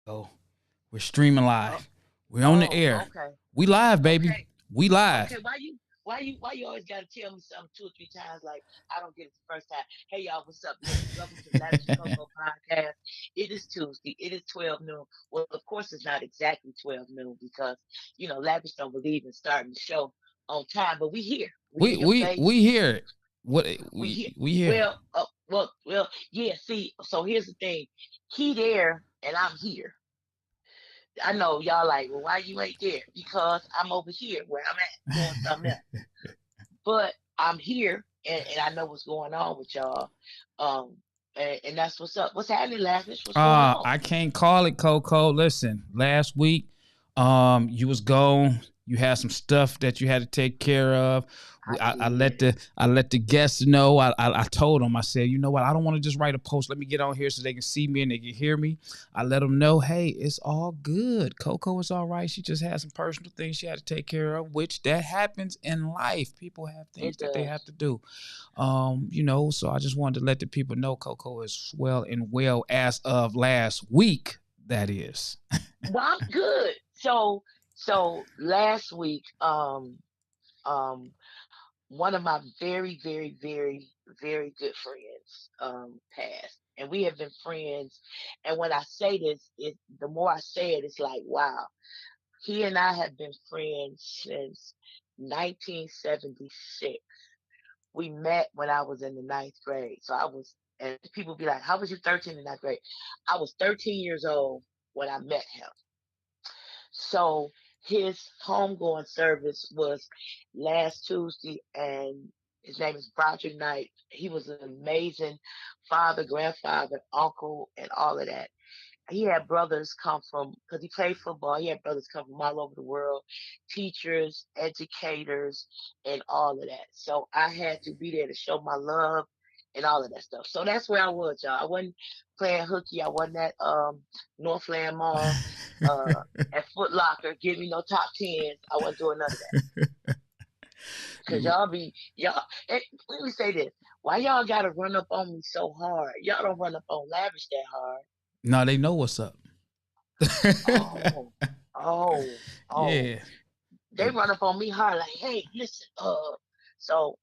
Oh, we're streaming Oh, live. We're on the oh, air. okay, We live, baby. okay, We live. okay. Why you always gotta tell me something 2 or 3 times? Like I don't get it the first time. Hey y'all, what's up? Listen, welcome to the Lavish and Coco podcast. It is Tuesday. It is 12 noon. Well, of course, it's not exactly 12 noon because Lavish don't believe in starting the show on time. But we here. We we in your we face. we here. What We we here. we here. Well. Yeah. See, so here's the thing. He there and I'm here. I know y'all like, well, why you ain't there? Because I'm over here where I'm at doing something else. But I'm here and I know what's going on with y'all. Um, and that's what's up. What's happening, Lavish? What's going on? I can't call it Coco. Listen, last week, you was gone. You had some stuff that you had to take care of. I I let did. the guests know. I told them. I said, you know what? I don't want to just write a post. Let me get on here so they can see me and they can hear me. I let them know, hey, it's all good. Coco is all right. She just had some personal things she had to take care of, which that happens in life. People have things It that they have does. to do. So I just wanted to let the people know Coco is well as of last week. That is. Well, I'm good. So last week, um, one of my very, very, very, very good friends passed. And we have been friends. And when I say this, the more I say it, it's like, wow. He and I have been friends since 1976. We met when I was in the ninth grade. And people be like, how was you 13 in ninth grade? I was 13 years old when I met him. So his homegoing service was last Tuesday, and his name is Roger Knight. He was an amazing father, grandfather, uncle, and all of that. He had brothers come from, because he played football, he had brothers come from all over the world, teachers, educators, and all of that. So I had to be there to show my love and all of that stuff. So that's where I was, y'all. I wasn't playing hooky. I wasn't at Northland Mall, at Foot Locker, giving me no top tens. I wasn't doing none of that. Cause y'all. Let me say this: why y'all gotta run up on me so hard? Y'all don't run up on Lavish that hard. No, they know what's up. Oh, oh, oh. Yeah. They run up on me hard, like, hey, listen, so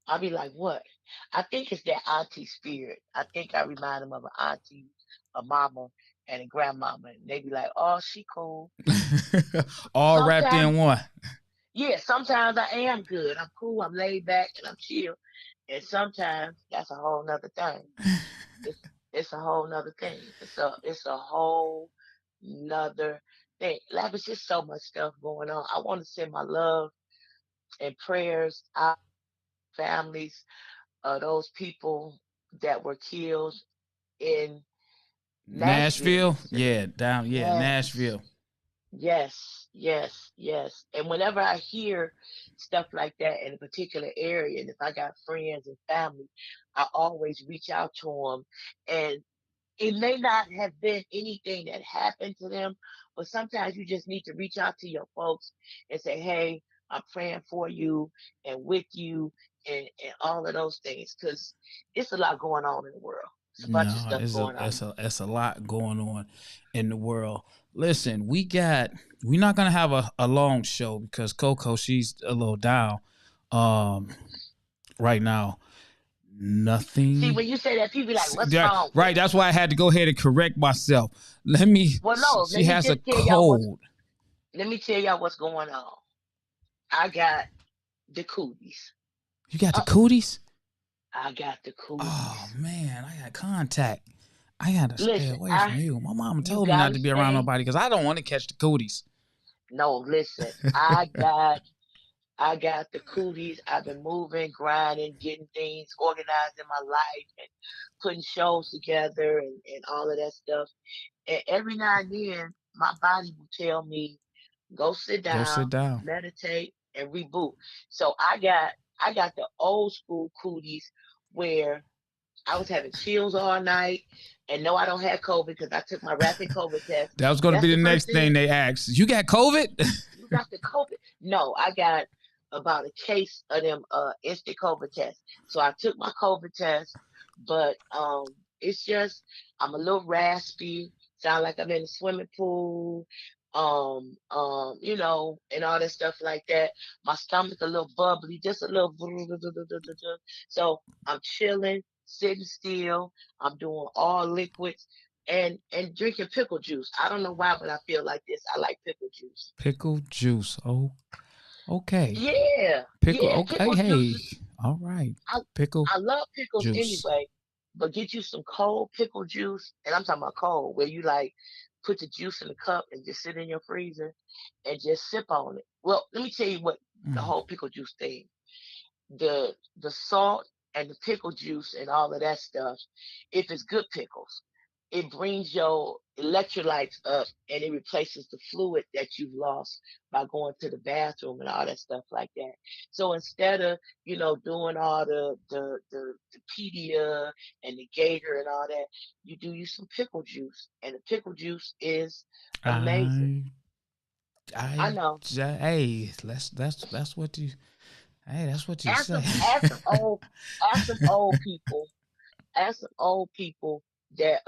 I'll be like, what? I think it's that auntie spirit. I think I remind them of an auntie, a mama, and a grandmama. And they be like, oh, she cool. All wrapped Sometimes, in one. yeah, sometimes I am good. I'm cool, I'm laid back, and I'm chill. And sometimes that's a whole nother thing. It's it's a whole nother thing. It's a whole nother thing. Like it's just so much stuff going on. I want to send my love and prayers out to families of those people that were killed in Nashville Nashville? yesterday. Yeah, down, yeah, Yes. Nashville. Yes, yes, yes. And whenever I hear stuff like that in a particular area, and if I got friends and family, I always reach out to them. And it may not have been anything that happened to them, but sometimes you just need to reach out to your folks and say, hey, I'm praying for you and with you and all of those things because it's a lot going on in the world. It's a bunch of No, stuff going on. it's a lot going on in the world. Listen, we're not gonna have a long show because Coco, she's a little down um right now. See, Nothing. when you say that, people be like, what's wrong with Right, her? that's why I had to go ahead and correct myself. Let me Well, no, she has a cold. let me tell y'all what's going on. I got the cooties. You got the Uh, cooties? I got the Oh cooties. man, I got contact. I gotta stay Listen, away from you. My mom you told me not gotta to be around stay. nobody because I don't want to catch the cooties. No, listen, I got the cooties. I've been moving, grinding, getting things organized in my life and putting shows together and all of that stuff. And every now and then my body will tell me, go sit Go sit down, down. meditate, and reboot. So I got the old school cooties where I was having chills all night and no I don't have COVID because I took my rapid COVID test. That was going to That's be the the first next thing. thing they asked. You got COVID? You got the COVID? No, I got about a case of them instant COVID tests. So I took my COVID test, but it's just I'm a little raspy. Sound like I'm in a swimming pool, and all that stuff like that. My stomach a little bubbly, just a little. So I'm chilling, sitting still. I'm doing all liquids and drinking pickle juice. I don't know why, but I feel like this. I like pickle juice. Pickle juice. Oh, okay. Yeah, Pickle. yeah, Okay. pickle juice Hey. is. All right. I Pickle I love pickles juice. anyway, but get you some cold pickle juice, and I'm talking about cold, where you like put the juice in a cup and just sit in your freezer and just sip on it. Well, let me tell you what the Mm. whole pickle juice thing. The salt and the pickle juice and all of that stuff, if it's good pickles, it brings your electrolytes up and it replaces the fluid that you've lost by going to the bathroom and all that stuff like that. So instead of, doing all the pedia and the gator and all that, you do use some pickle juice. And the pickle juice is amazing. I I I know. hey, that's what you hey, that's what you Ask say. some ask some old ask some old people ask some old people that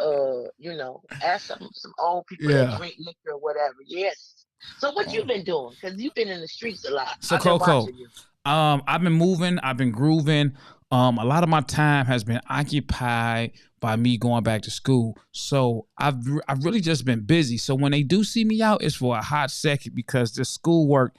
ask some old people that Yeah. drink liquor or whatever. Yes. So what you Oh. been doing? Because you've been in the streets a lot. So I've been Coco, watching you. I've been moving, I've been grooving. A lot of my time has been occupied by me going back to school. So I've really just been busy. So when they do see me out, it's for a hot second because the schoolwork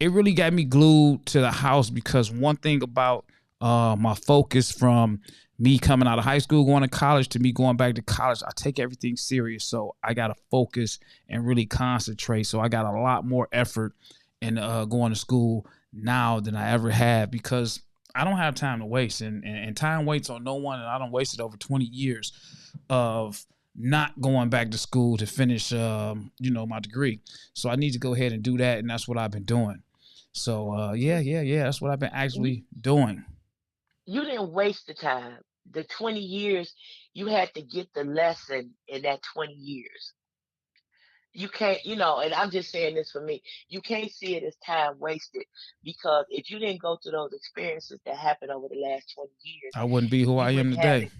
it really got me glued to the house because one thing about my focus from me coming out of high school, going to college, to me going back to college, I take everything serious. So I got to focus and really concentrate. So I got a lot more effort in going to school now than I ever had because I don't have time to waste. And time waits on no one. And I don't wasted over 20 years of not going back to school to finish, my degree. So I need to go ahead and do that. And that's what I've been doing. So yeah. That's what I've been You, actually doing. you didn't waste the time. The 20 years, you had to get the lesson in that 20 years. You can't, and I'm just saying this for me. You can't see it as time wasted because if you didn't go through those experiences that happened over the last 20 years, I wouldn't be who you I am wouldn't have today. the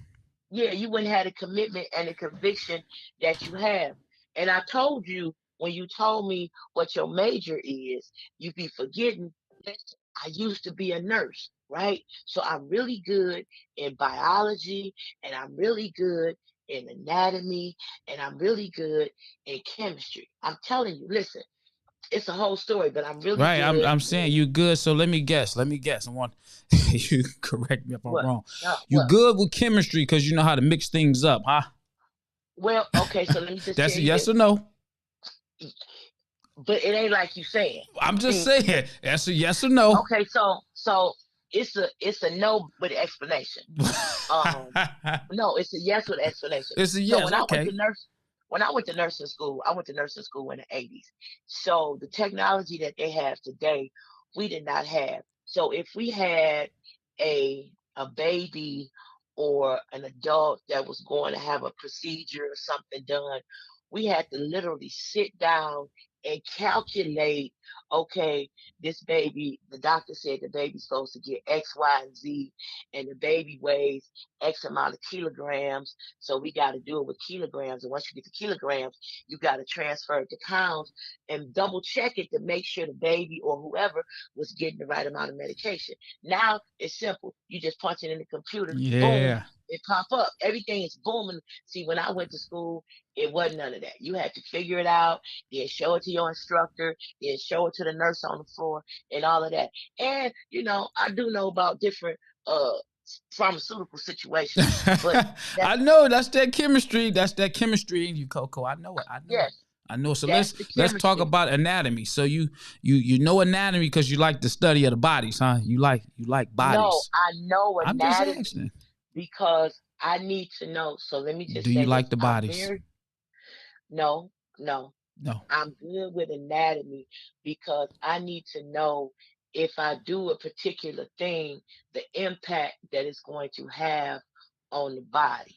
yeah, you wouldn't have the commitment and the conviction that you have. And I told you when you told me what your major is, you be forgetting that I used to be a nurse, right? So I'm really good in biology and I'm really good in anatomy and I'm really good in chemistry. I'm telling you, listen, it's a whole story, but I'm really Right. I'm good I'm saying in you good. So let me guess. Let me guess. I want you correct me if I'm what? wrong. No, You what? good with chemistry because you know how to mix things up, huh? Well, okay, so let me just tell That's a you yes or this. no. But it ain't like you saying. I'm just See, saying. That's a yes or no. okay, so it's a no with explanation. Um, no, it's a yes with explanation. It's a So yes. Okay. when I went to nursing school, I went to nursing school in the 80s. So the technology that they have today, we did not have. So if we had a baby or an adult that was going to have a procedure or something done, we had to literally sit down and calculate, okay, this baby, the doctor said the baby's supposed to get X, Y, and Z, and the baby weighs X amount of kilograms. So we got to do it with kilograms. And once you get to kilograms, you got to transfer it to pounds and double check it to make sure the baby or whoever was getting the right amount of medication. Now it's simple. You just punch it in the computer, boom, Yeah. it pop up. Everything is booming. See, when I went to school, it wasn't none of that. You had to figure it out, then show it to your instructor, then show it to the nurse on the floor, and all of that. And I do know about different uh pharmaceutical situations, but I that's know that's that chemistry. That's that chemistry in you, Coco. I know it. I know it. yes, I know. So that's let's the let's talk chemistry. about anatomy. So you know anatomy because you like the study of the bodies, huh? You like No, bodies. I know I'm just anatomy asking. because I need to know. So let me Do just you say like this. the I'm bodies? very no, no. No. I'm good with anatomy because I need to know if I do a particular thing, the impact that it's going to have on the body.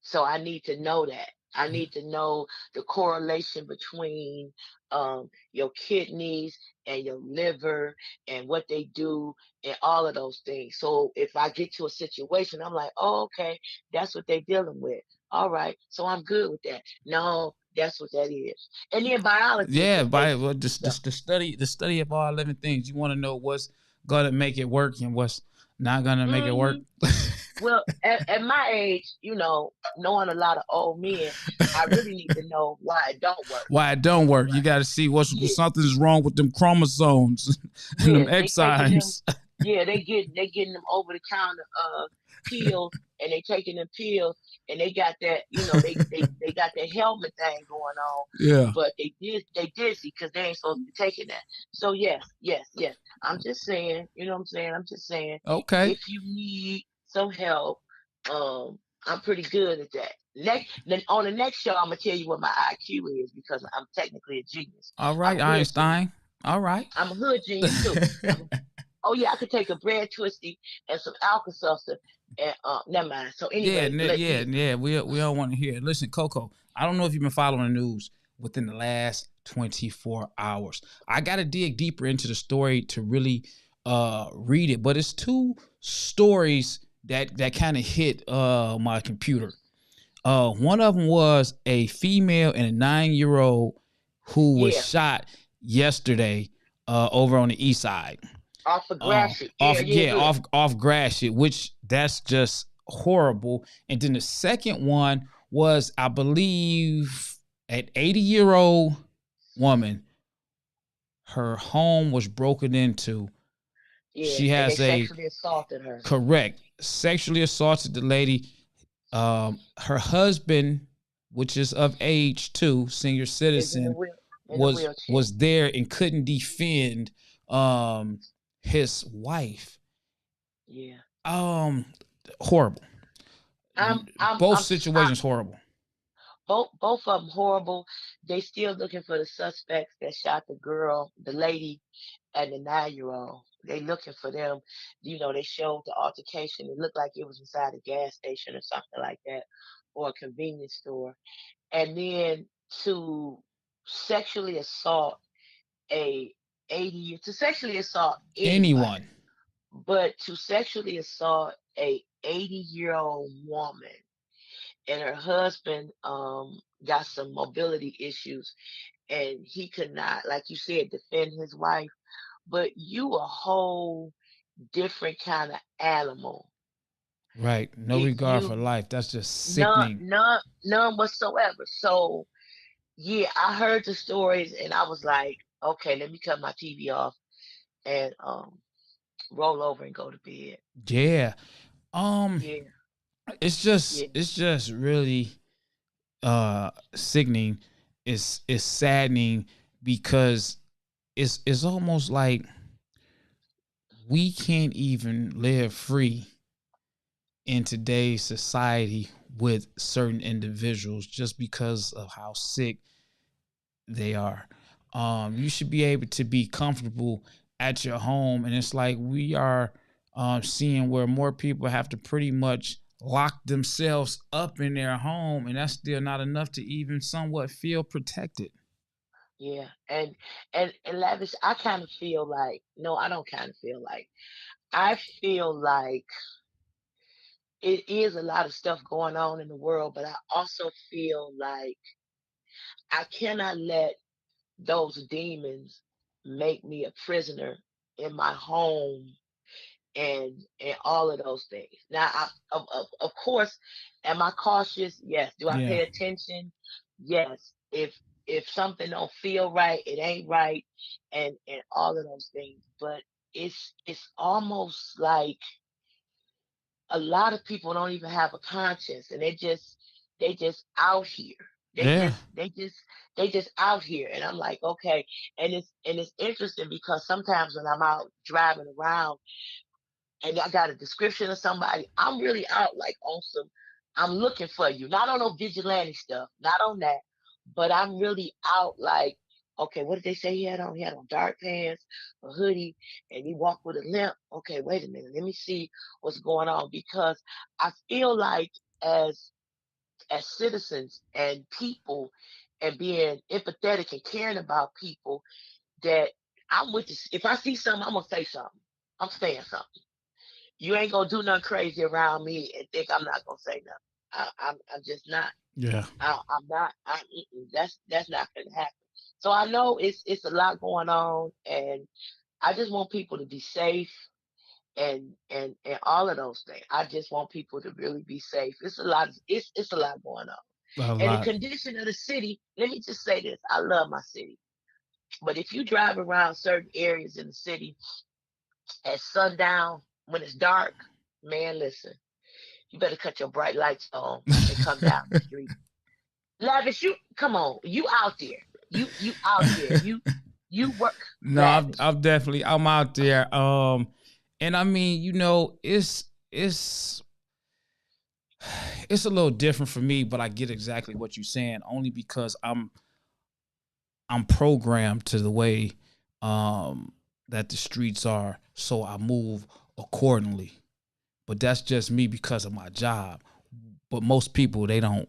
So I need to know that. I need to know the correlation between your kidneys and your liver and what they do and all of those things. So if I get to a situation, I'm like, oh, okay, that's what they're dealing with. All right, so I'm good with that. No, that's what that is. And then biology is Yeah, some by basic well, stuff. the study of all living things. You want to know what's gonna make it work and what's not gonna make it work. Hmm. Well, at my age, knowing a lot of old men, I really need to know why it don't work. Why it don't work? You Right. got to see what's Yeah. something's wrong with them chromosomes and them Yeah, they taking them. exons. Yeah, they getting them over the counter pills, and they taking them pills, and they got that. They got that helmet thing going on, Yeah. but they dizzy because they ain't supposed to be taking that. So yes, yes, yes. I'm just saying. You know what I'm saying? I'm just saying. Okay. If you need some help, I'm pretty good at that. Then on the next show, I'm gonna tell you what my IQ is because I'm technically a genius. All I'm right, a hood genius. Einstein. All right. I'm a hood genius too. Oh yeah, I could take a bread twisty and some Alka Seltzer and never mind. So Yeah, anyway, let yeah, me yeah. We all want to hear it. Listen, Coco. I don't know if you've been following the news within the last 24 hours. I got to dig deeper into the story to really read it, but it's two stories that kind of hit my computer. One of them was a female and a 9-year old who was yeah, shot yesterday over on the east side. off of Gratiot. Off Yeah, yeah, yeah, yeah. off grass shit, which that's just horrible. And then the second one was, I believe, an 80-year-old woman. Her home was broken into. Yeah. She And they has a sexually assaulted her. correct sexually assaulted the lady. Her husband, which is of age too, senior Is in the citizen, wheelchair. was there and couldn't defend um his wife. Yeah. Um, horrible. Both I'm situations horrible. both of them horrible. They still looking for the suspects that shot the girl, the lady, and the 9-year-old. They looking for them. They showed the altercation. It looked like it was inside a gas station or something like that, or a convenience store. And then to sexually assault a 80 to sexually assault anybody, Anyone. but to sexually assault a 80-year-old woman, and her husband got some mobility issues, and he could not, like you said, defend his wife. But you a whole different kind of animal Right. No if regard for you life. That's just none sickening. none none whatsoever. So yeah, I heard the stories and I was like, okay, let me cut my TV off and roll over and go to bed. Yeah. Um, Yeah, yeah, it's just really sickening. It's saddening because it's almost like we can't even live free in today's society with certain individuals just because of how sick they are. You should be able to be comfortable at your home, and it's like we are seeing where more people have to pretty much lock themselves up in their home, and that's still not enough to even somewhat feel protected. yeah. And Lavish, I kind of feel like, no, I don't kind of feel like. I feel like it is a lot of stuff going on in the world, but I also feel like I cannot let those demons make me a prisoner in my home and all of those things. Now, of course, am I cautious? Yes. Do I Yeah, pay attention? Yes. If something don't feel right, it ain't right, and all of those things. But it's almost like a lot of people don't even have a conscience, and they just out here. They yeah, just they just they just out here, and I'm like, okay. And it's interesting because sometimes when I'm out driving around and I got a description of somebody, I'm really out like on some, I'm looking for you. Not on no vigilante stuff, not on that, but I'm really out like, okay, what did they say he had on? He had on dark pants, a hoodie, and he walked with a limp. Okay, wait a minute, let me see what's going on because I feel like as as citizens and people and being empathetic and caring about people that I'm with this. If I see something, I'm gonna say something. I'm saying something. You ain't gonna do nothing crazy around me and think I'm not gonna say nothing. I'm just not. Yeah. I'm not. That's not gonna happen. So I know it's a lot going on, and I just want people to be safe and all of those things. I just want people to really be safe. It's a lot. It's a lot going on. A And the lot. condition of the city. Let me just say this: I love my city, but if you drive around certain areas in the city at sundown when it's dark, man, listen, you better cut your bright lights on and come down the street. Lavish, you come on, you out there, you out there, you work, No, Lavish. I'm out there. And I mean, it's it's a little different for me, but I get exactly what you're saying. Only because I'm programmed to the way um that the streets are, so I move accordingly. But that's just me because of my job. But most people, they don't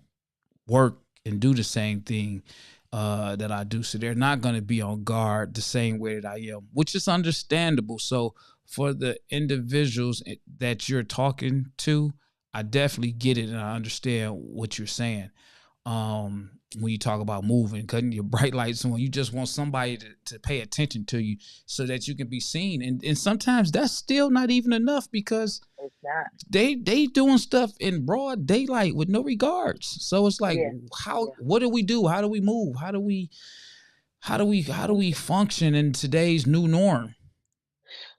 work and do the same thing that I do. So they're not going to be on guard the same way that I am, which is understandable. So for the individuals that you're talking to, I definitely get it and I understand what you're saying. When you talk about moving, cutting your bright lights on, you just want somebody to pay attention to you so that you can be seen. And sometimes that's still not even enough because It's not. they doing stuff in broad daylight with no regards. So it's like, Yeah, how, yeah. what do we do? How do we move? How do we function in today's new norm?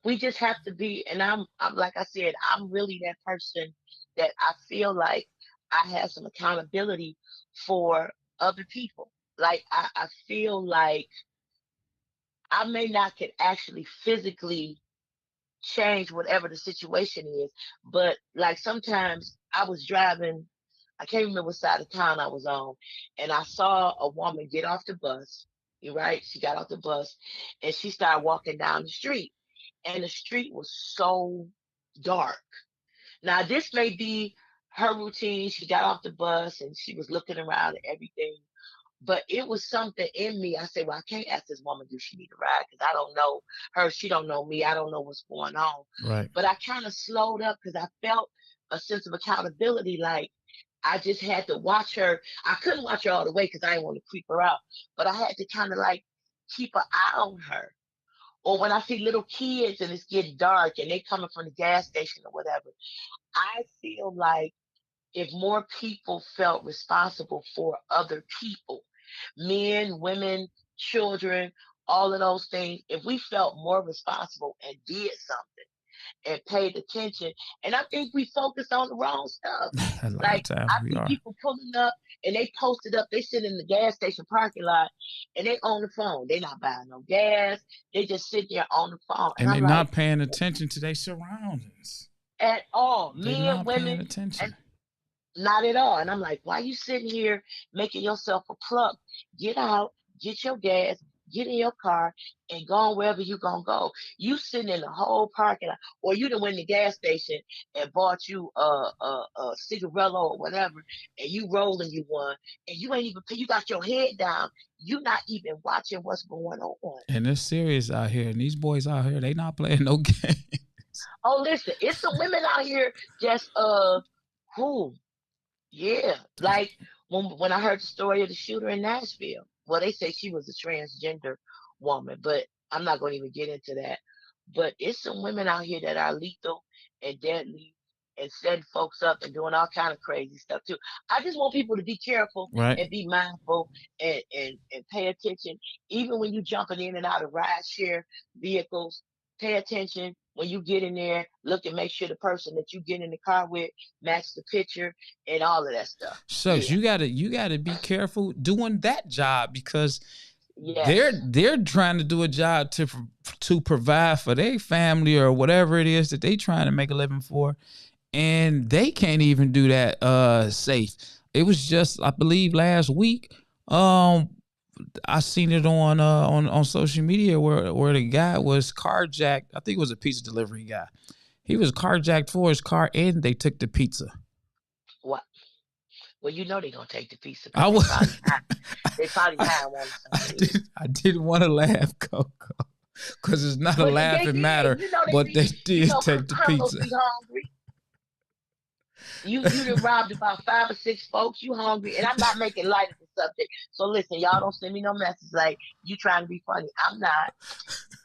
We just have to be, and I'm like I said, I'm really that person that I feel like I have some accountability for other people. Like I feel like I may not could actually physically change whatever the situation is. But like sometimes I was driving, I can't remember what side of town I was on, and I saw a woman get off the bus. You're right, she got off the bus and she started walking down the street. And the street was so dark. Now this may be her routine. She got off the bus and she was looking around and everything. But it was something in me. I said, well, I can't ask this woman, do she need a ride? Because I don't know her. She don't know me. I don't know what's going on. Right. But I kind of slowed up because I felt a sense of accountability. Like I just had to watch her. I couldn't watch her all the way because I didn't want to creep her out. But I had to kind of like keep an eye on her. Or when I see little kids and it's getting dark and they coming from the gas station or whatever, I feel like if more people felt responsible for other people, men, women, children, all of those things, if we felt more responsible and did something and paid attention, and I think we focused on the wrong stuff. A lot of Like times I we see are. people pulling up and they posted up, they sit in the gas station parking lot and they on the phone. They not buying no gas. They just sit there on the phone. And And they're I'm like, not paying attention to their surroundings. at all, They're men, not paying women, attention. and not at all. And I'm like, why you sitting here making yourself a plug? Get out, get your gas, get in your car, and go on wherever you gonna go. You sitting in the whole parking lot, or you done went in the gas station and bought you a cigarello or whatever, and you rolling you one, and you ain't even you got your head down. You not even watching what's going on. And it's serious out here. And these boys out here, they not playing no games. Oh, listen, it's some women out here just who yeah, like when I heard the story of the shooter in Nashville. Well, they say she was a transgender woman, but I'm not going to even get into that. But it's some women out here that are lethal and deadly and setting folks up and doing all kind of crazy stuff too. I just want people to be careful Right. and be mindful and pay attention. Even when you jumping in and out of ride share vehicles, pay attention when you get in there. Look and make sure the person that you get in the car with match the picture and all of that stuff. Shucks, Yeah. you gotta be careful doing that job because they're Yes. they're trying to do a job to provide for their family or whatever it is that they trying to make a living for, and they can't even do that safe. It was just, I believe, last week. Um, I seen it on social media where the guy was carjacked. I think it was a pizza delivery guy. He was carjacked for his car, and they took the pizza. What? Well, you know they're gonna take the pizza I because they was, probably high. They probably high and wanting something to eat. I didn't want to laugh, Coco, because it's not a But they laughing did. matter. You know they But be. they You did know take the criminals pizza. be hungry. You done robbed about 5 or 6 folks. You hungry, and I'm not making light of the subject. So listen, y'all don't send me no message like you trying to be funny. I'm not.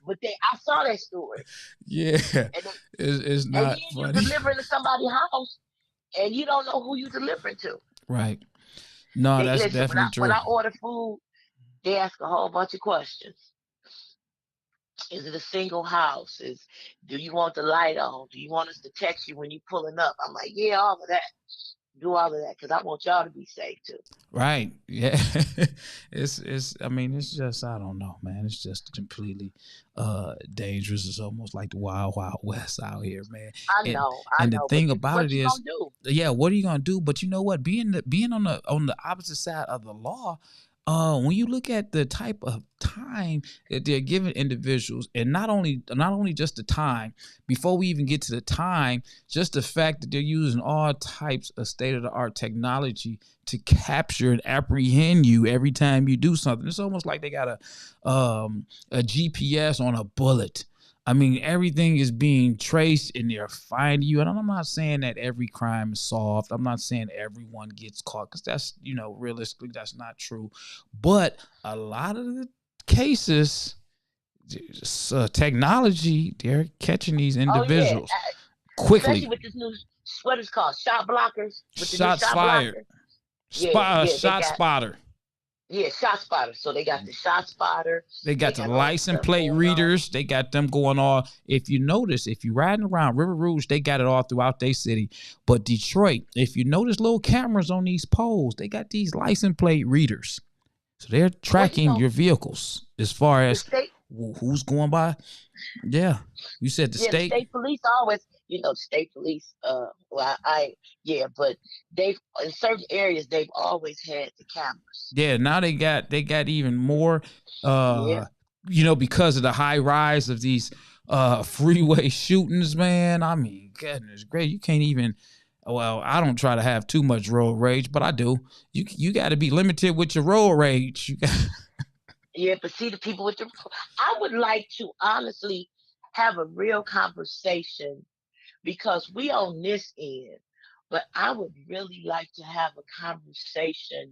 But I saw that story, Yeah, and it's and not then you funny. delivering to somebody's house, and you don't know who you delivering to. Right. No, They that's listen definitely when true. I order food, they ask a whole bunch of questions. Is it a single house? Do you want the light on? Do you want us to text you when you pulling up? I'm like, yeah, all of that. Do all of that because I want y'all to be safe too. Right. Yeah. It's I mean, it's just I don't know, man. It's just completely dangerous. It's almost like the wild, wild west out here, man. And I and the know, but thing this is about what it you is, gonna do. yeah, what are you gonna do? But you know what? Being on the opposite side of the law, when you look at the type of time that they're giving individuals, and not only just the time, before we even get to the time, just the fact that they're using all types of state of the art technology to capture and apprehend you every time you do something. It's almost like they got a GPS on a bullet. I mean, everything is being traced and they're finding you. And I'm not saying that every crime is solved. I'm not saying everyone gets caught because that's, realistically, that's not true. But a lot of the cases, technology, they're catching these Oh yeah, individuals especially quickly. with this new what is called shot blockers. With the new Shots shot fired. blocker, yeah, yeah, they Shot got spotter. shot spotter. So they got the shot spotter. They They got the got all that license stuff plate going on. readers. They got them going on. If you notice, if you're riding around River Rouge, they got it all throughout their city. But Detroit, if you notice little cameras on these poles, they got these license plate readers. So they're Well, tracking your vehicles as far the as state, who's going by. Yeah. You said the yeah, the state? state police always, the state police. Well, yeah, but they've in certain areas they've always had the cameras. Yeah, now they got even more Yeah, because of the high rise of these freeway shootings, man. I mean, goodness great. You can't even well, I don't try to have too much road rage, but I do. You got to be limited with your road rage. You got yeah, but see the people with the. I would like to honestly have a real conversation because we on this end, but I would really like to have a conversation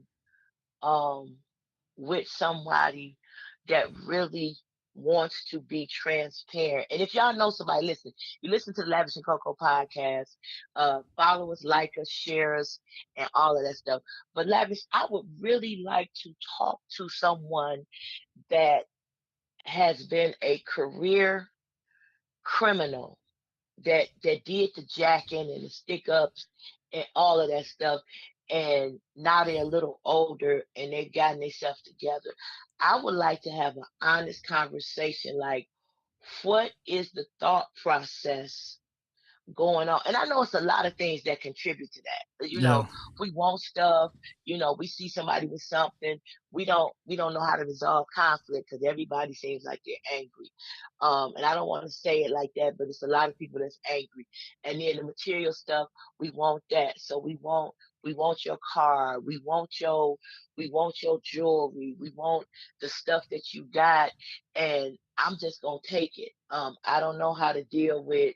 um with somebody that really wants to be transparent. And if y'all know somebody, listen, you listen to the Lavish and Coco podcast, follow us, like us, share us, and all of that stuff. But Lavish, I would really like to talk to someone that has been a career criminal that did the jacking and the stick ups and all of that stuff. And now they're a little older and they've gotten themselves together. I would like to have an honest conversation like, what is the thought process going on? And I know it's a lot of things that contribute to that. yeah. We want stuff, we see somebody with something, we don't know how to resolve conflict because everybody seems like they're angry. And I don't want to say it like that, but it's a lot of people that's angry. And then the material stuff, we want that. So we want your car, we want your jewelry, we want the stuff that you got, and I'm just gonna take it. I don't know how to deal with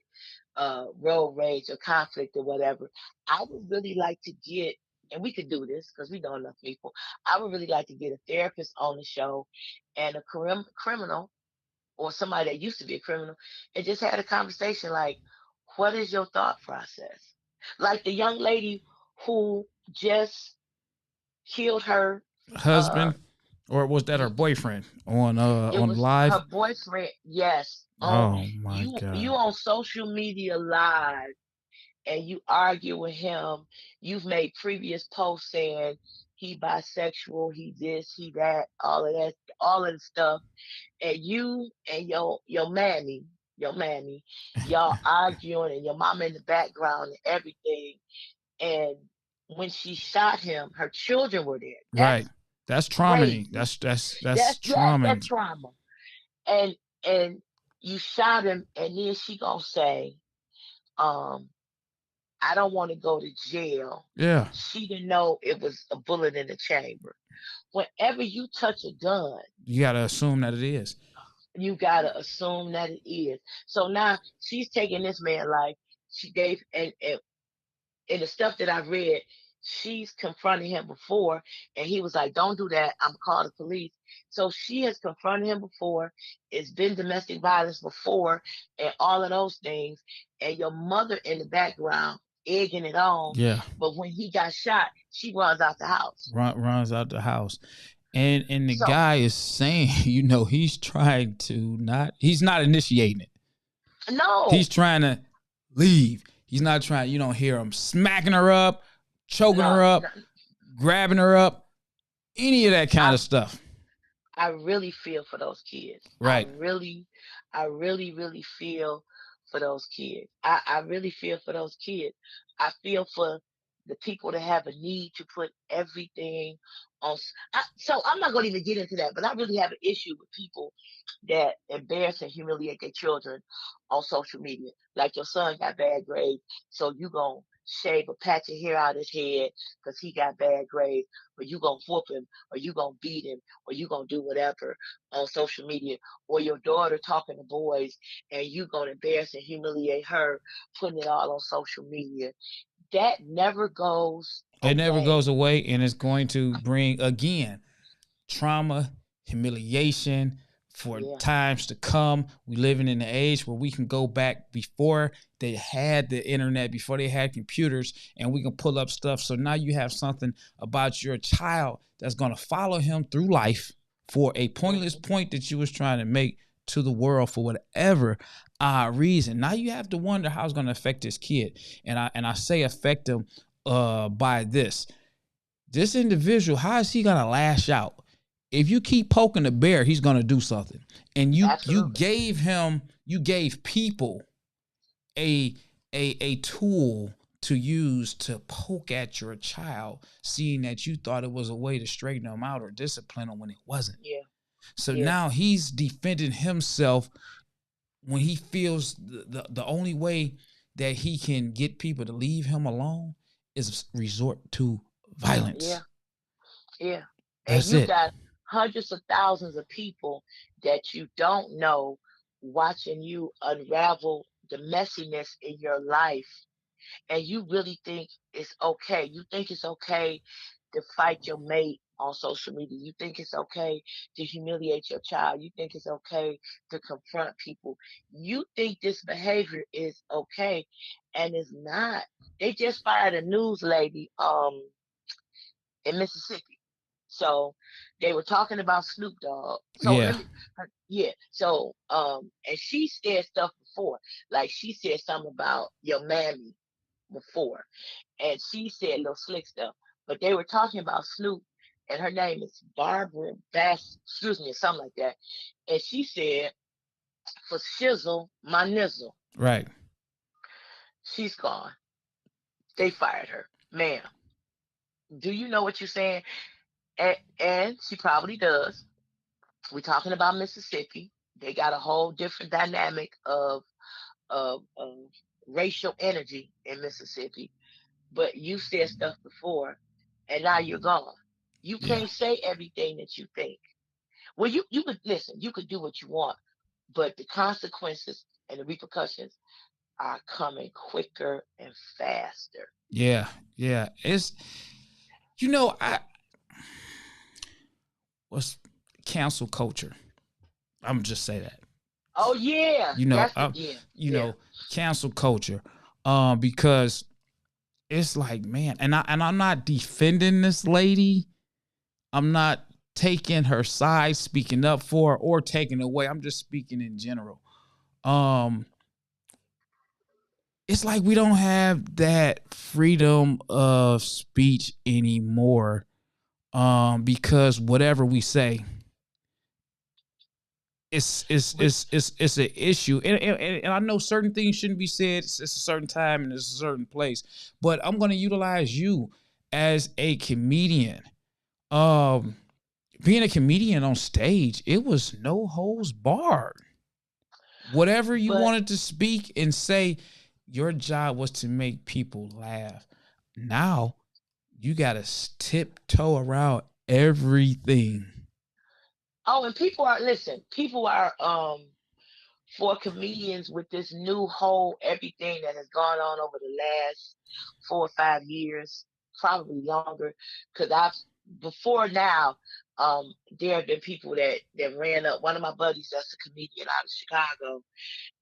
road rage or conflict or whatever. I would really like to get, and we could do this because we know enough people. I would really like to get a therapist on the show and a criminal or somebody that used to be a criminal and just had a conversation like, what is your thought process? Like the young lady who just killed her. Uh, Husband or was that her boyfriend it on was live? her boyfriend. Yes, on Oh my you god. on social media live and you argue with him, you've made previous posts saying he bisexual, he this, he that, all of the stuff, and you and your mammy, y'all arguing, and your mama in the background and everything. And when she shot him, her children were there. Right. That's That's traumating. crazy. That's That's yes, that's traumating. trauma. And you shot him, and then she gonna say, um, I don't want to go to jail. Yeah. She didn't know it was a bullet in the chamber. Whenever you touch a gun, You got to assume that it is. you gotta assume that it is. So now she's taking this man's life. She gave and in the stuff that I read, she's confronted him before, and he was like, "Don't do that. I'm call the police." So she has confronted him before. It's been domestic violence before, and all of those things. And your mother in the background egging it on. Yeah. But when he got shot, she runs out the house. Runs out the house. And the So guy is saying, he's trying to not, he's not initiating it. He's no, trying to leave. He's not trying, you don't hear him smacking her up, choking no, her no. up, grabbing her up, any of that kind I of stuff. I really feel for those kids. Right. I really, really feel for those kids. I really feel for those kids. I feel for the people that have a need to put everything on. So I'm not going to even get into that, but I really have an issue with people that embarrass and humiliate their children on social media. Like your son got bad grades, so you gonna shave a patch of hair out his head because he got bad grades, or you gonna whoop him, or you gonna beat him, or you gonna do whatever on social media, or your daughter talking to boys and you gonna embarrass and humiliate her, putting it all on social media. That never goes It never away. goes away, and it's going to bring, again, trauma, humiliation for Yeah. times to come. We living in an age where we can go back before they had the internet, before they had computers, and we can pull up stuff. So now you have something about your child that's going to follow him through life for a pointless Hmm. point that you was trying to make to the world for whatever reason. Now you have to wonder how it's going to affect this kid. And I say affect him by this individual, how is he gonna lash out? If you keep poking the bear, he's gonna do something. And Absolutely. you gave people a a tool to use to poke at your child, seeing that you thought it was a way to straighten them out or discipline them when it wasn't. Yeah. So Yeah. now he's defending himself when he feels the only way that he can get people to leave him alone is resort to Yeah. violence. Yeah. And That's you it. got hundreds of thousands of people that you don't know watching you unravel the messiness in your life. And you really think it's okay. You think it's okay to fight your mate on social media. You think it's okay to humiliate your child. You think it's okay to confront people. You think this behavior is okay, and it's not. They just fired a news lady in Mississippi. So they were talking about Snoop Dogg. So Yeah. let me, yeah. So and she said stuff before, like she said something about your mammy before, and she said little slick stuff. But they were talking about Snoop, and her name is Barbara Bass, excuse me, or something like that. And she said, "For shizzle, my nizzle." Right. She's gone. They fired her, ma'am. Do you know what you're saying? And she probably does. We're talking about Mississippi. They got a whole different dynamic of racial energy in Mississippi. But you said stuff before, and now you're gone. You Yeah. can't say everything that you think. Well, you could listen. You could do what you want, but the consequences and the repercussions are coming quicker and faster. Yeah. Yeah. It's I what's cancel culture. I'm just say that. Oh yeah, You know, that's the um, yeah you yeah. know, cancel culture. Because it's like, man, and I'm not defending this lady. I'm not taking her side, speaking up for her, or taking away. I'm just speaking in general. Um, it's like we don't have that freedom of speech anymore. Because whatever we say, We it's an issue, and I know certain things shouldn't be said. It's a certain time and it's a certain place, but I'm going to utilize you as a comedian. Um, Being a comedian on stage, it was no holds barred. Whatever you but wanted to speak and say, your job was to make people laugh. Now you got to tiptoe around everything. oh, and people are listen. People are for comedians with this new whole everything that has gone on over the last 4 or 5 years, probably longer, because I've before now, there have been people that ran up. One of my buddies, that's a comedian out of Chicago,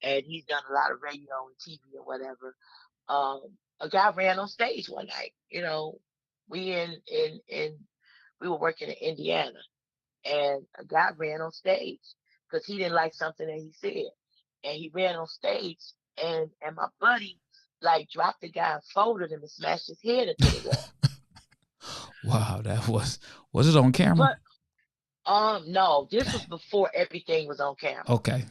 and he's done a lot of radio and TV or whatever. A guy ran on stage one night. We we were working in Indiana, and a guy ran on stage because he didn't like something that he said, and he ran on stage, and my buddy like dropped the guy and folded him and smashed his head into the wall. Wow, that was it on camera? But no, this was before everything was on camera. Okay,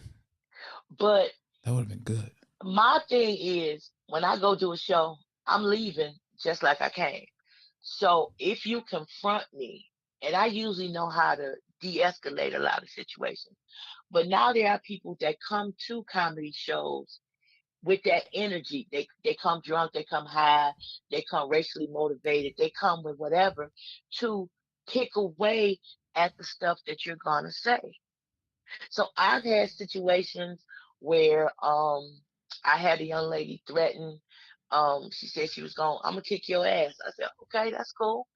But that would have been good. my thing is, when I go do a show, I'm leaving just like I came. So if you confront me, and I usually know how to de-escalate a lot of situations, but now there are people that come to comedy shows with that energy. They come drunk, they come high, they come racially motivated, they come with whatever to pick away at the stuff that you're gonna say. So I've had situations where I had a young lady threaten. She said she was going, I'm gonna kick your ass. I said, okay, that's cool.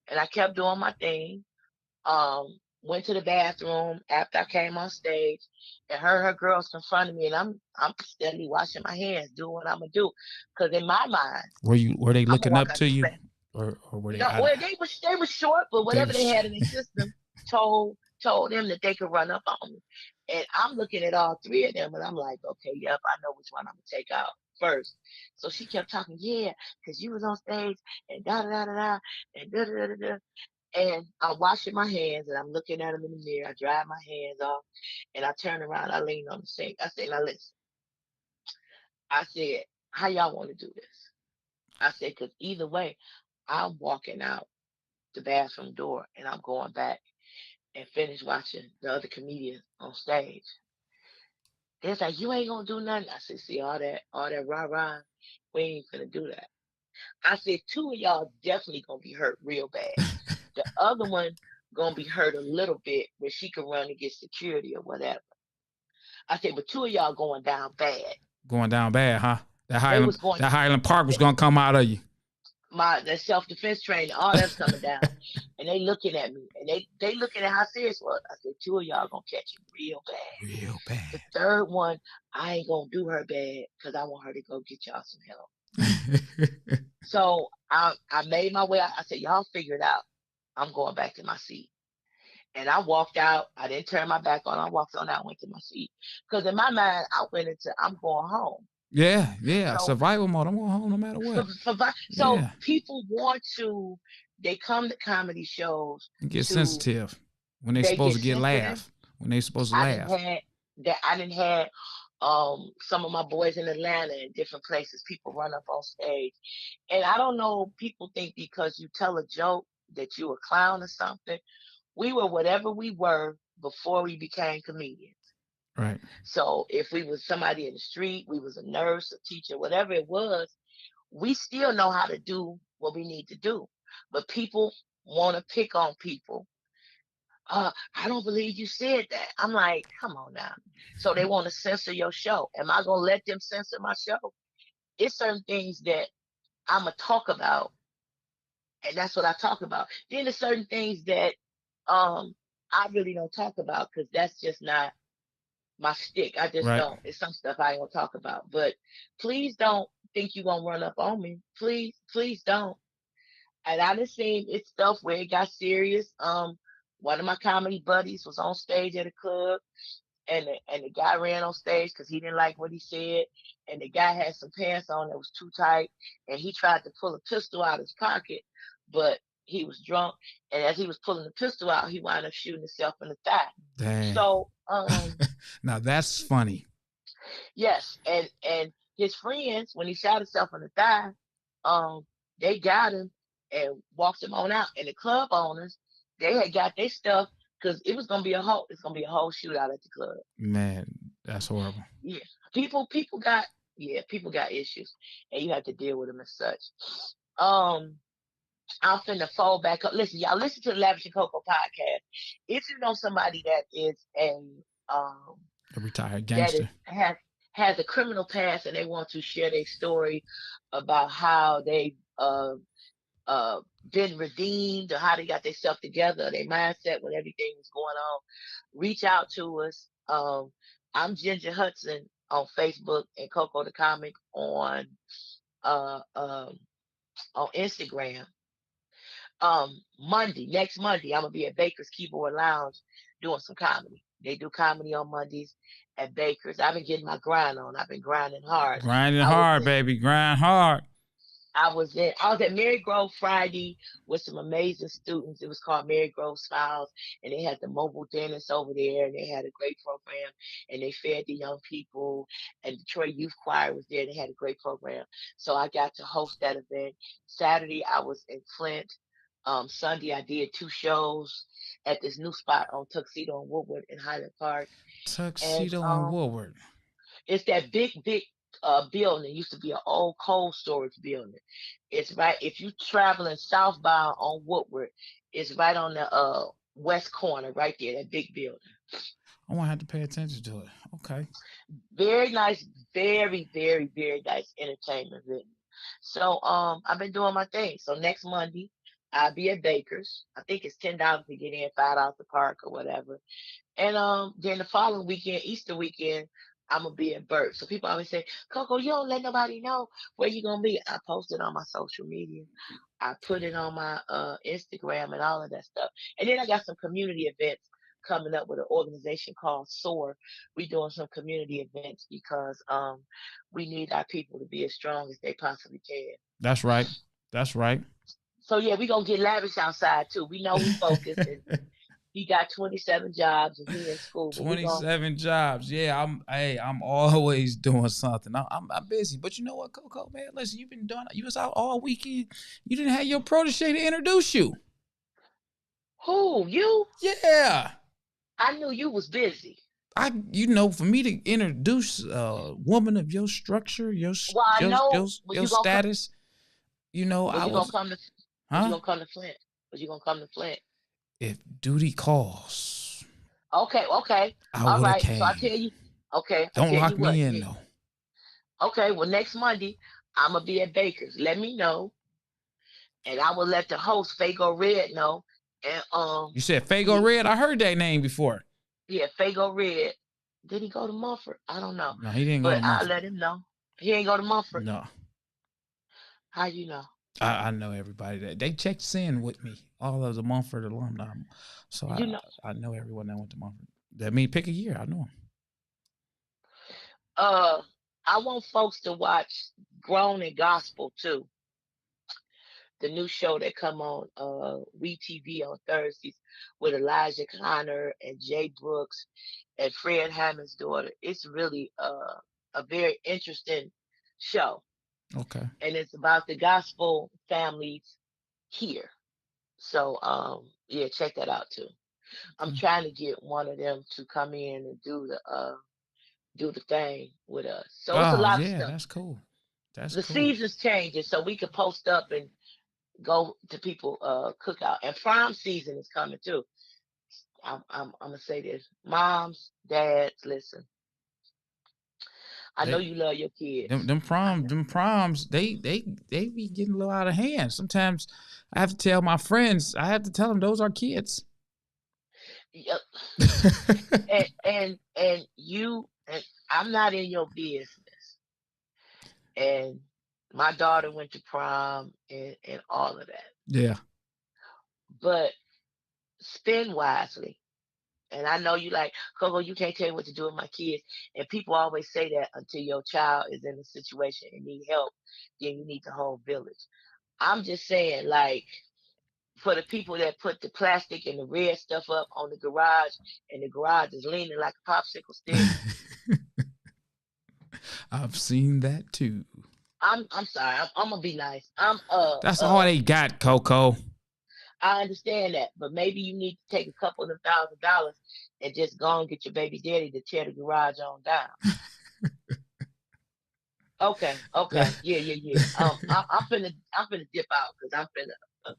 And I kept doing my thing. Went to the bathroom after I came on stage, and her girls confronted me, and I'm steadily washing my hands, doing what I'm gonna do, because in my mind, Were they I'm gonna looking walk up out to the you, back. or were they No, out? well, they were short, but They whatever they was had in their system told them that they could run up on me. And I'm looking at all three of them, and I'm like, okay, yep, I know which one I'm gonna take out first. So she kept talking, yeah, because you was on stage and da da da da da and da da da da da. And I'm washing my hands and I'm looking at them in the mirror. I dry my hands off and I turn around. I lean on the sink. I say, now listen. I said, how y'all want to do this? I said, because either way, I'm walking out the bathroom door and I'm going back and finish watching the other comedians on stage. They're like, you ain't gonna do nothing. I said, see all that rah rah, we ain't gonna do that. I said, two of y'all definitely gonna be hurt real bad. The other one gonna be hurt a little bit where she can run and get security or whatever. I said, but two of y'all going down bad. going down bad, huh? That They Highland was going that Highland Park was gonna come out of you. the self defense training, all that's coming down. And they looking at me and they looking at how serious it was. I said, two of y'all gonna catch it real bad. Real The bad. third one, I ain't gonna do her bad because I want her to go get y'all some help. So I made my way out. I said, y'all figure it out. I'm going back to my seat. And I walked out. I didn't turn my back on. I walked on out, went to my seat. Because in my mind, I went into, I'm going home. Yeah. So, Survival mode. I'm going home no matter what. so Yeah. people want to, they come to comedy shows And get to, sensitive when they they supposed get to get sensitive. laugh. When they supposed to I didn't laugh. had I didn't had some of my boys in Atlanta and different places, people run up on stage. And I don't know, people think because you tell a joke that you a clown or something. We were whatever we were before we became comedians. Right. So if we was somebody in the street, we was a nurse, a teacher, whatever it was, we still know how to do what we need to do. But people want to pick on people. I don't believe you said that. I'm like, come on now. So they want to censor your show. Am I gonna let them censor my show? It's certain things that I'ma talk about, and that's what I talk about. Then there's certain things that um I really don't talk about because that's just not my stick. I just Right. don't. It's some stuff I ain't gonna talk about. But please don't think you're gonna run up on me. Please don't. And I done seen it's stuff where it got serious. One of my comedy buddies was on stage at a club, and the guy ran on stage because he didn't like what he said, and the guy had some pants on that was too tight, and he tried to pull a pistol out of his pocket, but he was drunk, and as he was pulling the pistol out, he wound up shooting himself in the thigh. Dang. So Now that's funny. yes, and his friends, when he shot himself in the thigh, um, they got him and walked him on out. And the club owners, they had got their stuff because it's gonna be a whole shootout at the club. Man, that's horrible. Yeah, people got people got issues, and you have to deal with them as such. Um, I'm finna fold back up. Listen, y'all, listen to the Lavish and Coco podcast. If you know somebody that is a um A retired that is gangster. has a criminal past, and they want to share their story about how they uh been redeemed, or how they got themselves together, their mindset when everything was going on. Reach out to us. I'm Ginger Hudson on Facebook, and Coco the Comic uh um on Instagram. Next Monday, I'm gonna be at Baker's Keyboard Lounge doing some comedy. They do comedy on Mondays at Baker's. I've been getting my grind on. I've been grinding hard. Grinding I was hard, baby. Grind hard. I was at Mary Grove Friday with some amazing students. It was called Mary Grove Smiles, and they had the mobile dentist over there, and they had a great program, and they fed the young people. And Detroit Youth Choir was there. They had a great program, so I got to host that event. Saturday I was in Flint. Sunday I did two shows at this new spot on Tuxedo and Woodward in Highland Park, and Tuxedo and Woolward. it's that big building. It used to be an old cold storage building. It's right if you traveling southbound on Woodward, it's right on the west corner, right there, that big building. I won't have to pay attention to it. Okay. Very nice, very nice entertainment venue. So I've been doing my thing. So next Monday I'll be at Baker's. I think it's $10 to get in, $5 to park or whatever. And then the following weekend, Easter weekend, I'm gonna be at Burt. So people always say, Coco, you don't let nobody know where you gonna be. I post it on my social media. I put it on my Instagram and all of that stuff. And then I got some community events coming up with an organization called SOAR. We're doing some community events because we need our people to be as strong as they possibly can. That's right. That's right. So yeah, we gonna get Lavish outside too. We know he focused and he got 27 jobs and he in school, but we gonna 27 jobs. Yeah, I'm always doing something. I'm busy. But you know what, Coco, man? Listen, you've been doing you was out all weekend. You didn't have your protege to introduce you. who you? Yeah. I knew you was busy. For me to introduce a woman of your structure, Well, I know. your status, Was I you gonna was, come to? Was you huh? gonna come to Flint? Was you gonna come to Flint? If duty calls, Okay, okay, I all would have right. So I came. tell you. Okay, I Don't tell you lock what. me in Yeah. though. Okay, well next Monday I'm gonna be at Baker's. Let me know, and I will let the host Fago Red know. And You said Fago yeah, Red. I heard that name before. yeah, Fago Red. Did he go to Mumford? I don't know, No, he didn't go but to I'll Mumford. let him know. He ain't go to Mumford. No, How you know? I know everybody that they checked in with me. All of the Mumford alumni, so You know. I know everyone that went to Mumford. That mean pick a year. I know Uh, I want folks to watch Grown and Gospel too, the new show that come on We TV on Thursdays with Elijah Connor and Jay Brooks and Fred Hammond's daughter. It's really a very interesting show, them. Okay. and it's about the gospel families here. So yeah, check that out too. I'm Okay. trying to get one of them to come in and do the thing with us. So it's a Oh lot of yeah, stuff. that's cool. That's The cool. seasons changing, so we could post up and go to people cookout. And prom season is coming too. I'm gonna say this: moms, dads, listen. I know They you love your kids. them proms, they be getting a little out of hand. Sometimes I have to tell my friends, I have to tell them those are kids. Yep. And you and I'm not in your business. And my daughter went to prom and all of that. Yeah. But spend wisely. And I know you like, Coco, you can't tell me what to do with my kids. And people always say that until your child is in a situation and need help, then you need the whole village. I'm just saying, like, for the people that put the plastic and the red stuff up on the garage and the garage is leaning like a popsicle stick, I've seen that too. I'm sorry. I'm gonna be nice. That's all they got, Coco. I understand that, but maybe you need to take a couple of $1,000 and just go and get your baby daddy to tear the garage on down. Okay, okay, yeah. I'm finna dip out because I'm finna.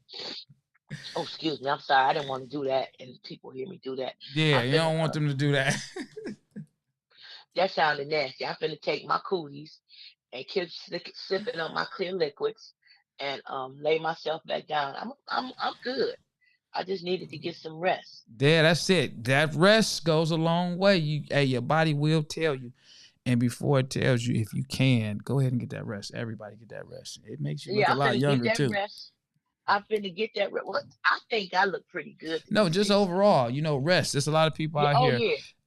Oh, excuse me. I'm sorry. I didn't want to do that, and people hear me do that. Yeah, I'm you finna. don't want them to do that. That sounded nasty. I'm finna take my cooties and keep sipping on my clear liquids and lay myself back down. I'm good. I just needed to get some rest. Yeah, that's it. That rest goes a long way. Your body will tell you. And before it tells you, if you can, go ahead and get that rest. Everybody get that rest. It makes you look Yeah, a I'm lot finna get younger that too. rest. I'm finna get that rest. Well, I think I look pretty good to No, be just 60. overall, rest. There's a lot of people Yeah, out oh here.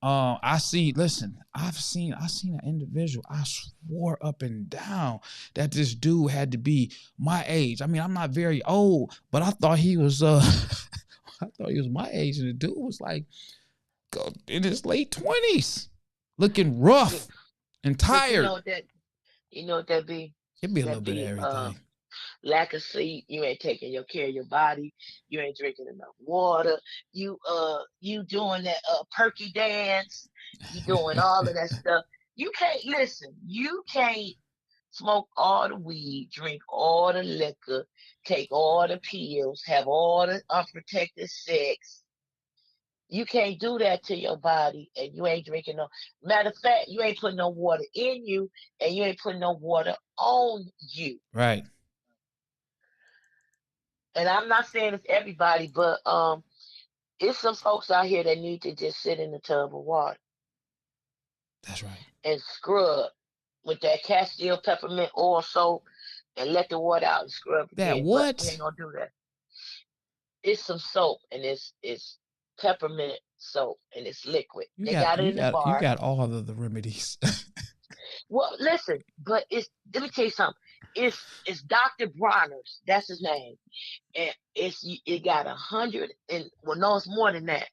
yeah. Listen, I seen an individual. I swore up and down that this dude had to be my age. I mean, I'm not very old, but I thought he was I thought he was my age, and the dude was like in his late 20s, looking Yeah. rough and But tired. you know what that be? It'd be a little That bit of be everything. lack of sleep. You ain't taking your care of your body. You ain't drinking enough water. You doing that perky dance. You doing all of that stuff. You can't listen. You can't smoke all the weed, drink all the liquor, take all the pills, have all the unprotected sex. You can't do that to your body, and you ain't drinking no. Matter of fact, you ain't putting no water in you, and you ain't putting no water on you. Right. And I'm not saying it's everybody, but it's some folks out here that need to just sit in the tub of water That's right. and scrub with that Castile peppermint oil soap and let the water out and scrub That again. But we what? ain't gonna do that. It's some soap and it's peppermint soap and it's liquid. You They got got it you in the got you bar. got all of the remedies. Well, listen, but it's let me tell you something. It's Dr. Bronner's. That's his name. And it got 100 and well no, it's more than that.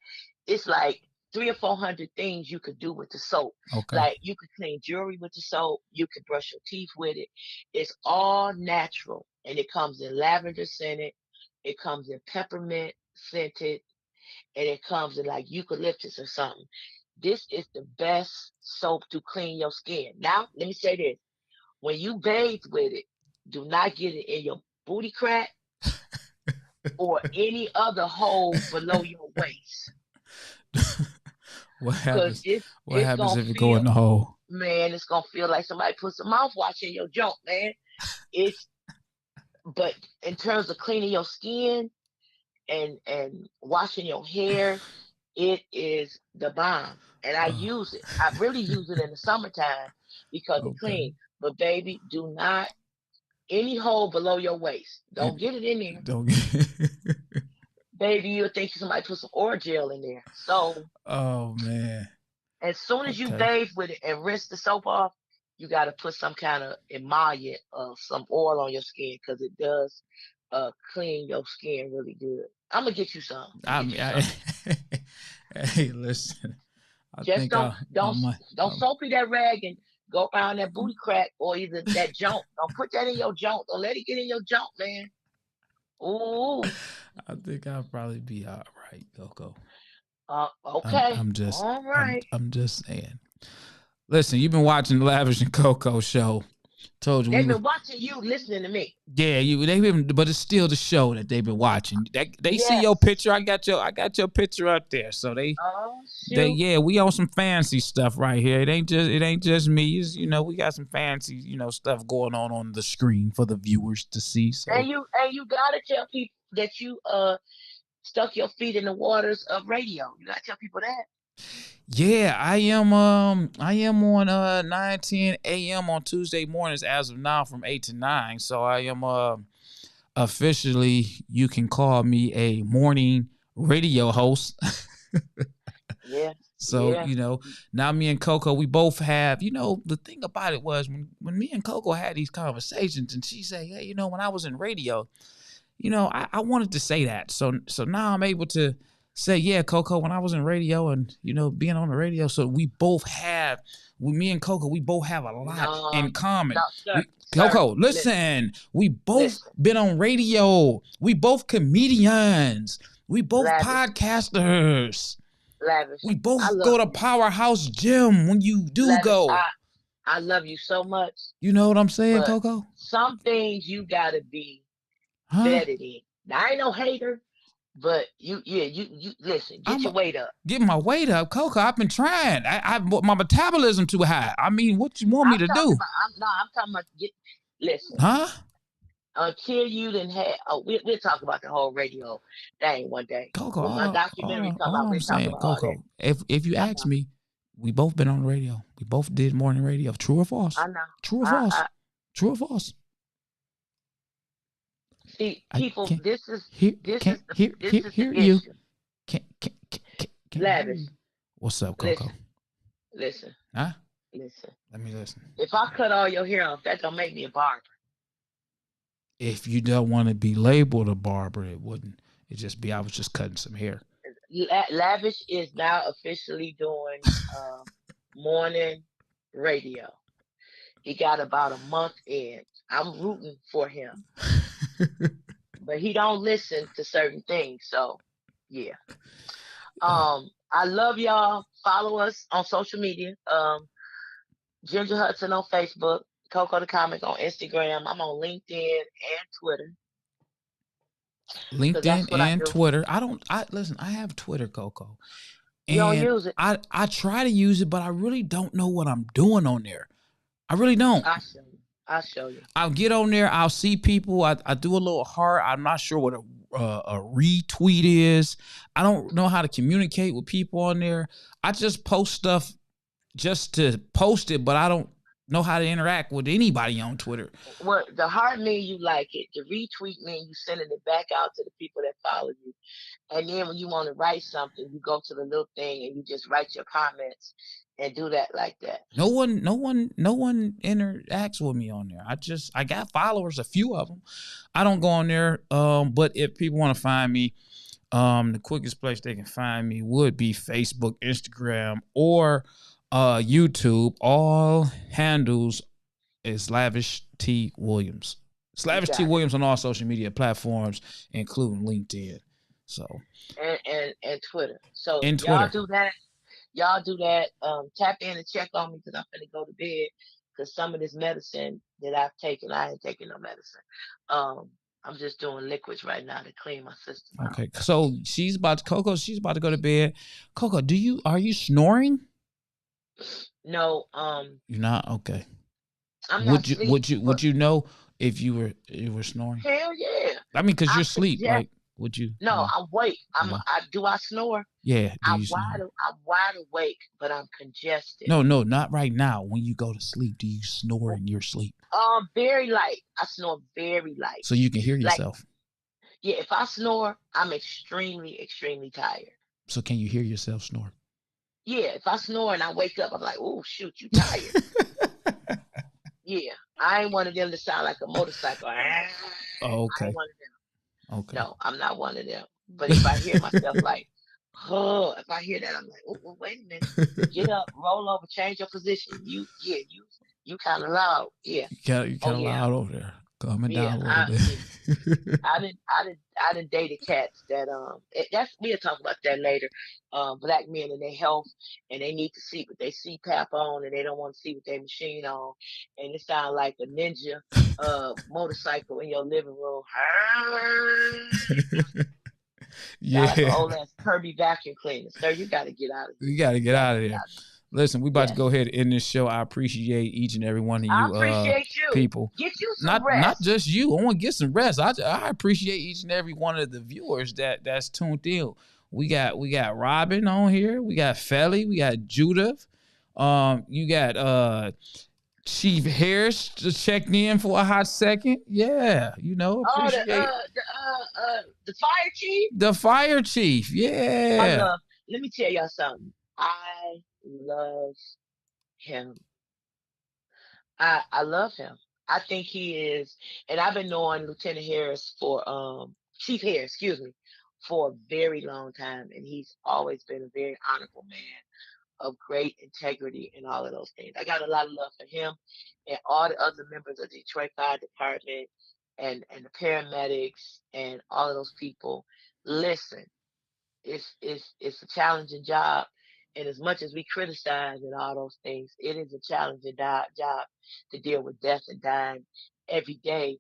It's like 300 or 400 things you could do with the soap. Okay. Like you could clean jewelry with the soap, you could brush your teeth with it. It's all natural, and it comes in lavender scented, it comes in peppermint scented, and it comes in like eucalyptus or something. This is the best soap to clean your skin. Now, let me say this: when you bathe with it, do not get it in your booty crack or any other hole below your waist. What Cause happens? What it's happens gonna if it go feel, in the hole? man, it's gonna feel like somebody put some mouthwash in your junk, man. It's but in terms of cleaning your skin and washing your hair, it is the bomb. And I Oh. use it. I really use it in the summertime because it Okay. clean. But baby, do not any hole below your waist. It Don't get it in there. don't get. Baby, you'll think somebody put some oil gel in there. So Oh man. as soon as you Okay. bathe with it and rinse the soap off, you got to put some kind of emollient or some oil on your skin because it does clean your skin really good. I'm gonna get you some. I'm gonna I get mean, you some. hey, listen. I Just think don't I don't might. don't soapy that rag and go around that booty crack or either that junk. Don't put that in your junk. Don't let it get in your junk, man. Ooh. I think I'll probably be all right, Coco. I'm Okay. I'm just All I'm right. I'm just saying. Listen, you've been watching the Lavish and Coco show. Told you we They've were. been watching you, listening to me. Yeah, they've been, but it's still the show that they've been watching. They see your Yes. picture. I got your picture up there. So Oh they shoot. yeah, we on some fancy stuff right here. It ain't just me. It's, we got some fancy stuff going on the screen for the viewers to see. So And you gotta tell people that you stuck your feet in the waters of radio. You gotta tell people that. yeah, I am on 9:10 a.m. on Tuesday mornings as of now from 8 to 9. So I am officially, you can call me a morning radio host. Yeah. So, Yeah. now me and Coco, we both have, the thing about it was when me and Coco had these conversations and she said, hey, when I was in radio, I wanted to say that. So now I'm able to say, yeah, Coco, when I was in radio and, being on the radio. So with me and Coco, we both have a lot No, in common. no, sir, Coco, listen, we both listen, been on radio. We both comedians. We both lavish, podcasters. lavish. We I both go love to you, Powerhouse Gym when you do lavish. go. I love you so much, You know what I'm saying, but Coco? some things you gotta be Huh? vetted in. Now, I ain't no hater. But you listen. Get I'm your weight up. getting my weight up, Coco. I've been trying. My metabolism too high. I mean, what you want me I'm to talking do? about. I'm talking about. Listen. Huh? Until you didn't have, we'll talk about the whole radio thing one day. Coco, When my documentary come out, all I'm we'll talk saying, about all that. Coco, if you I ask know, me, we both been on the radio. We both did morning radio. True or false? I know. True or false? I True or false? see I people. can't hear can't This is the hear you. issue. Can't hear Lavish, you. What's up, Coco? listen, listen, Huh? listen. Let me listen. If I cut all your hair off, that don't make me a barber. If you don't want to be labeled a barber, it wouldn't. It just be I was just cutting some hair. Lavish is now officially doing morning radio. He got about a month in. I'm rooting for him, but he don't listen to certain things. So, yeah. I love y'all. Follow us on social media. Ginger Hudson on Facebook, Coco the Comic on Instagram. I'm on LinkedIn and Twitter because LinkedIn that's what I and do. Twitter. I listen. I have Twitter, Coco, You don't and use it. I try to use it, but I really don't know what I'm doing on there. I really don't. I'll show you. I'll show you. I'll get on there. I'll see people. I do a little heart. I'm not sure what a retweet is. I don't know how to communicate with people on there. I just post stuff just to post it, but I don't know how to interact with anybody on Twitter. Well, the heart mean you like it. The retweet mean you sending it back out to the people that follow you. And then when you want to write something, you go to the little thing and you just write your comments and do that like that. No one interacts with me on there. I got followers, a few of them. I don't go on there. But if people want to find me, the quickest place they can find me would be Facebook, Instagram, or YouTube. All handles is Lavish T Williams. It's You Lavish T got it. Williams on all social media platforms, including LinkedIn. So And Twitter. So and y'all Twitter. do that. Y'all do that. Tap in and check on me because I'm finna go to bed. Because some of this medicine that I've taken, I ain't taking no medicine. Um, I'm just doing liquids right now to clean my system out. Okay. So Coco, she's about to go to bed. Coco, are you snoring? No, You're not? Okay. I'm not asleep, but Would you know if you were snoring? hell yeah, I mean, because you're I'm asleep, congested. right? Would you No, know? I'm awake. No. Do I snore? Yeah, do you snore? I'm wide awake, but I'm congested. No, not right now. When you go to sleep, do you snore in your sleep? Very light. I snore very light. So you can hear Like, yourself. yeah, if I snore, I'm extremely, extremely tired. So can you hear yourself snore? Yeah, if I snore and I wake up, I'm like, oh shoot, you tired. Yeah, I ain't one of them to sound like a motorcycle. I Oh, ain't okay. one of them. Okay. No, I'm not one of them. But if I hear myself like, oh, if I hear that, I'm like, oh, well, wait a minute. Get up, roll over, change your position. You kind of loud. Yeah. You Oh kind of yeah. loud over there. Calm it Yeah. down a little bit. I didn't dated cats that that's we'll talk about that later. Black men and their health and they need to sleep with their CPAP on and they don't want to sleep with their machine on and it sounds like a ninja motorcycle in your living room. Sound like an Yeah. old ass Kirby vacuum cleaner. Sir, you gotta get out of here. You got to You get gotta out of get there. out of here. Listen, we about to Yes. go ahead and end this show. I appreciate each and every one of I you appreciate you. people. Get you some Not rest. just you. I want to get some rest. I appreciate each and every one of the viewers that's tuned in. We got Robin on here. We got Felly. We got Judith. You got Chief Harris just checked in for a hot second. Yeah, Oh, appreciate the fire chief. the fire chief. I Yeah. love. Let me tell y'all something. I love him. I love him. I think he is, and I've been knowing Lieutenant Harris for Chief Harris, excuse me, for a very long time, and he's always been a very honorable man of great integrity and all of those things. I got a lot of love for him and all the other members of the Detroit Fire Department and the paramedics and all of those people. Listen, it's a challenging job. And as much as we criticize and all those things, it is a challenging job to deal with death and dying every day.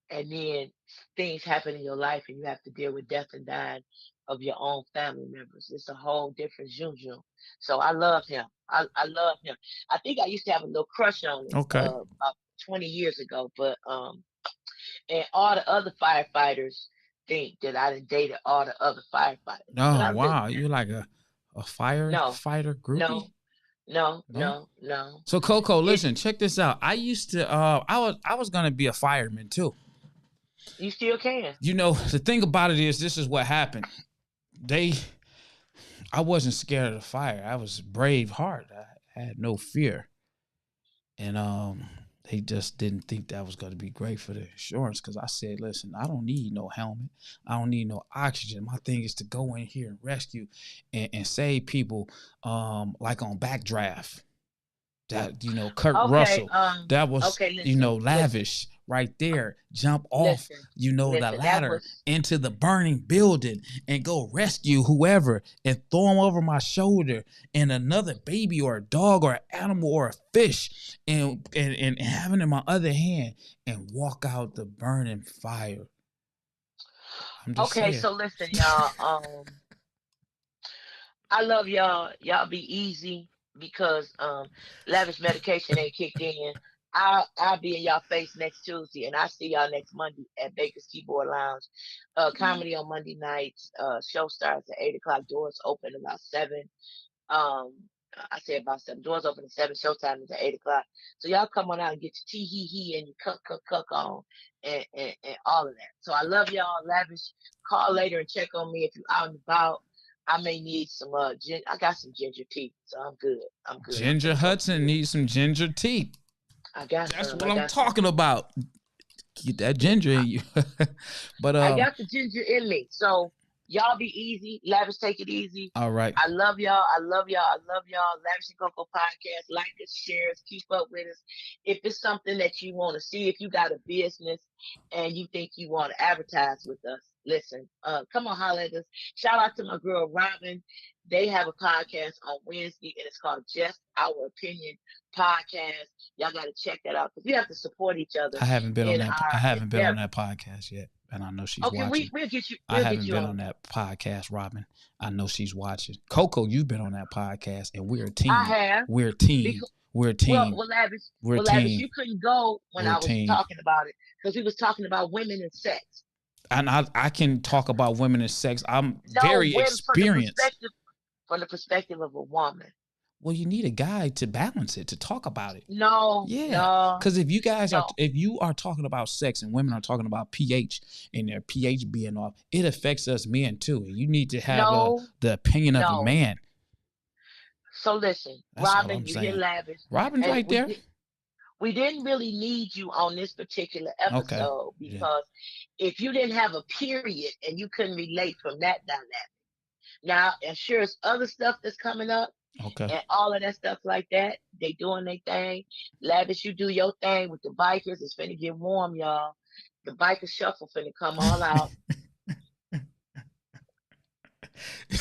and then things happen in your life and you have to deal with death and dying of your own family members. It's a whole different zoom. So I love him. I love him. I think I used to have a little crush on him Okay. about 20 years ago, but and all the other firefighters think that I done dated all the other firefighters, but Oh I really wow, you like a no, firefighter no, groupie? no, No. no, no. So Coco, It's listen, check this out. I used to I was gonna be a fireman too. you still can. You know, the thing about it is this is what happened. They I wasn't scared of the fire. I was brave heart. I had no fear. And they just didn't think that was gonna be great for the insurance because I said, listen, I don't need no helmet. I don't need no oxygen. My thing is to go in here and rescue and save people like on backdraft. That Kurt Okay, Russell, that was okay, listen, listen, Lavish right there, jump off listen, the listen. That ladder was into the burning building and go rescue whoever and throw him over my shoulder and another baby or a dog or an animal or a fish and having it in my other hand and walk out the burning fire. I'm just okay. saying. So listen, y'all. I love y'all. Y'all be easy because lavish medication ain't kicked in. I'll be in y'all face next Tuesday, and I see y'all next Monday at Baker's Keyboard Lounge. Comedy on Monday nights. Show starts at 8 o'clock. Doors open about 7. Um, I say about 7. Doors open at 7. Showtime is at 8 o'clock. So y'all come on out and get your tea he and your cuck on and all of that. So I love y'all. Lavish. Call later and check on me if you're out and about. I may need some I got some ginger tea, so I'm good. I'm good. I'm Ginger finna go Hudson chill. needs some ginger tea. I got That's some. what I I'm got some. talking about. Get that ginger in you. But I got the ginger in me. So y'all be easy. Lavish, take it easy. all right. I love y'all. I love y'all. I love y'all. Lavish and Coco podcast. Like us, share us, keep up with us. If it's something that you want to see, if you got a business and you think you want to advertise with us, listen. Come on, holler at us. Shout out to my girl Robin. They have a podcast on Wednesday, and it's called Just Our Opinion Podcast. Y'all got to check that out because we have to support each other I haven't been on in that. I our haven't been on endeavor. that podcast yet, and I know she's Okay, watching. we'll get you. I We'll get haven't you been on. on that podcast, Robin. I know she's watching. Coco, you've been on that podcast, and we're a I team. have. We're a team. Because, We're a well, team. well, Lavish, We're a Lavish, team. you couldn't go when We're a I was team. talking about it because we was talking about women and sex. And I can talk about women and sex. I'm No, very women experienced. from the perspective of a woman. Well, you need a guy to balance it, to talk about it. No, Yeah, no, because no, if you are talking about sex and women are talking about pH and their pH being off, it affects us men too. And you need to have no, the opinion of a no. man. So listen, That's all I'm Robin, you hear saying. Lavish, Robin's and right there. we didn't really need you on this particular Okay. episode Yeah. because if you didn't have a period and you couldn't relate from that dynamic. Now, I'm sure it's other stuff that's coming up Okay. and all of that stuff like that. They doing their thing. Lavish, you do your thing with the bikers. It's finna get warm, y'all. The biker shuffle finna come all out.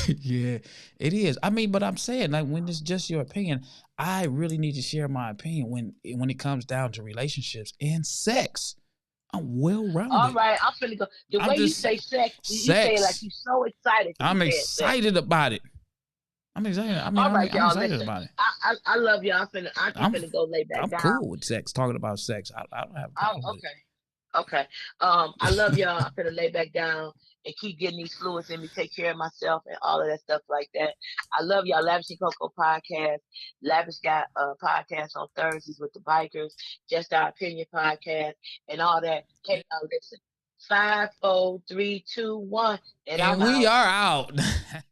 Yeah, it is. I mean, but I'm saying like when it's just your opinion, I really need to share my opinion when it comes down to relationships and sex. I'm well All rounded. right, I'm finna go. The I'm way you just say sex, you say it like sex. you so excited to be I'm saying sex. excited about it. I'm excited. I mean, All right, I'm y'all. excited Listen, about it. I love y'all. I'm just I'm finna go lay back I'm down. cool with sex. Talking about sex, I don't have a problem with Okay. Okay. I love it. y'all. I'm gonna lay back down and keep getting these fluids in me, take care of myself and all of that stuff like that. I love y'all. Lavish and Coco podcast. Lavish got a podcast on Thursdays with the bikers, Just Our Opinion podcast, and all that. Hey, y'all listen. 5, 4, 3, 2, 1, and I'm And we out. are out.